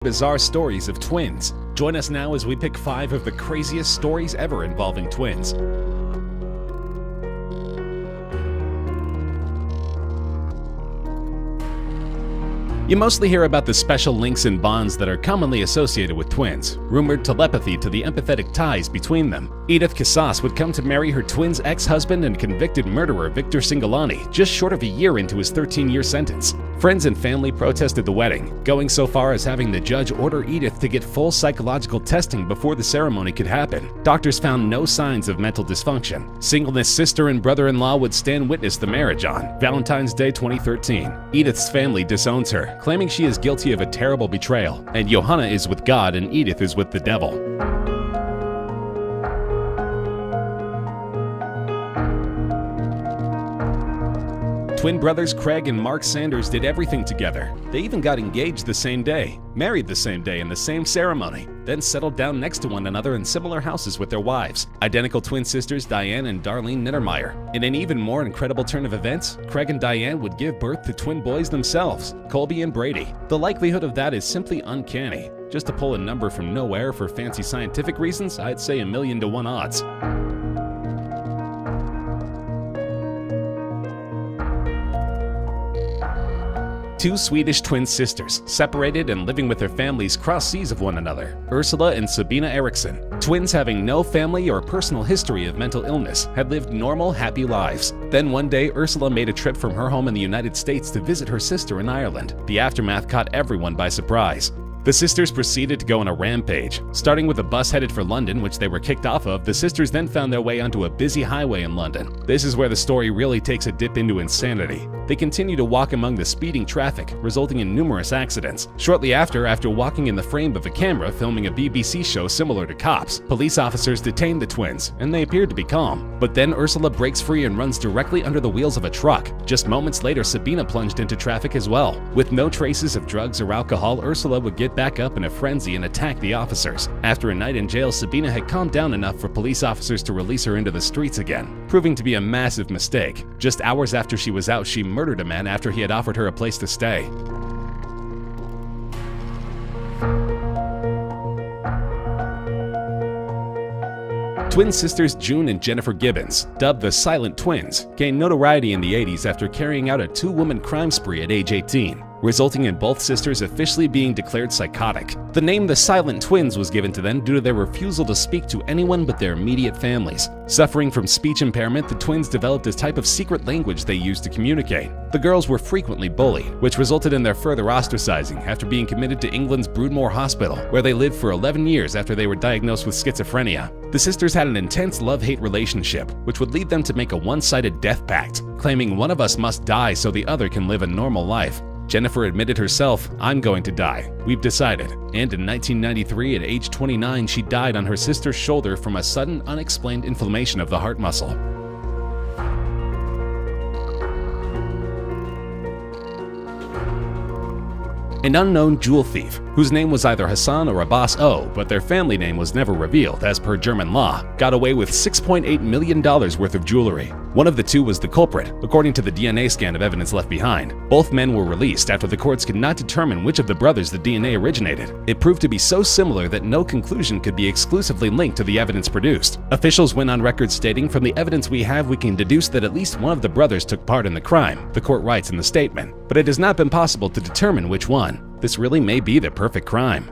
Bizarre stories of twins. Join us now as we pick 5 of the craziest stories ever involving twins. You mostly hear about the special links and bonds that are commonly associated with twins, rumored telepathy to the empathetic ties between them. Edith Casas would come to marry her twin's ex-husband and convicted murderer Victor Cingolani just short of a year into his 13-year sentence. Friends and family protested the wedding, going so far as having the judge order Edith to get full psychological testing before the ceremony could happen. Doctors found no signs of mental dysfunction. Singleness sister and brother-in-law would stand witness the marriage on Valentine's Day 2013. Edith's family disowns her, claiming she is guilty of a terrible betrayal, and Johanna is with God and Edith is with the devil. Twin brothers Craig and Mark Sanders did everything together. They even got engaged the same day, married the same day in the same ceremony, then settled down next to one another in similar houses with their wives. Identical twin sisters Diane and Darlene Niedermeyer. In an even more incredible turn of events, Craig and Diane would give birth to twin boys themselves, Colby and Brady. The likelihood of that is simply uncanny. Just to pull a number from nowhere for fancy scientific reasons, I'd say 1,000,000 to 1 odds. Two Swedish twin sisters, separated and living with their families cross seas of one another, Ursula and Sabina Eriksson. Twins having no family or personal history of mental illness had lived normal, happy lives. Then one day, Ursula made a trip from her home in the United States to visit her sister in Ireland. The aftermath caught everyone by surprise. The sisters proceeded to go on a rampage. Starting with a bus headed for London, which they were kicked off of, the sisters then found their way onto a busy highway in London. This is where the story really takes a dip into insanity. They continue to walk among the speeding traffic, resulting in numerous accidents. Shortly after walking in the frame of a camera filming a BBC show similar to Cops, police officers detained the twins, and they appeared to be calm. But then Ursula breaks free and runs directly under the wheels of a truck. Just moments later, Sabina plunged into traffic as well. With no traces of drugs or alcohol, Ursula would get back up in a frenzy and attack the officers. After a night in jail, Sabina had calmed down enough for police officers to release her into the streets again, proving to be a massive mistake. Just hours after she was out, she murdered a man after he had offered her a place to stay. Twin sisters June and Jennifer Gibbons, dubbed the Silent Twins, gained notoriety in the 80s after carrying out a 2-woman crime spree at age 18, resulting in both sisters officially being declared psychotic. The name the Silent Twins was given to them due to their refusal to speak to anyone but their immediate families. Suffering from speech impairment, the twins developed a type of secret language they used to communicate. The girls were frequently bullied, which resulted in their further ostracizing after being committed to England's Broodmore Hospital, where they lived for 11 years after they were diagnosed with schizophrenia. The sisters had an intense love-hate relationship, which would lead them to make a one-sided death pact, claiming one of us must die so the other can live a normal life. Jennifer admitted herself, "I'm going to die. We've decided." And in 1993, at age 29, she died on her sister's shoulder from a sudden, unexplained inflammation of the heart muscle. An unknown jewel thief, whose name was either Hassan or Abbas O, but their family name was never revealed as per German law, got away with $6.8 million worth of jewelry. One of the two was the culprit, according to the DNA scan of evidence left behind. Both men were released after the courts could not determine which of the brothers the DNA originated. It proved to be so similar that no conclusion could be exclusively linked to the evidence produced. Officials went on record stating, "From the evidence we have, we can deduce that at least one of the brothers took part in the crime," the court writes in the statement. But it has not been possible to determine which one. This really may be the perfect crime.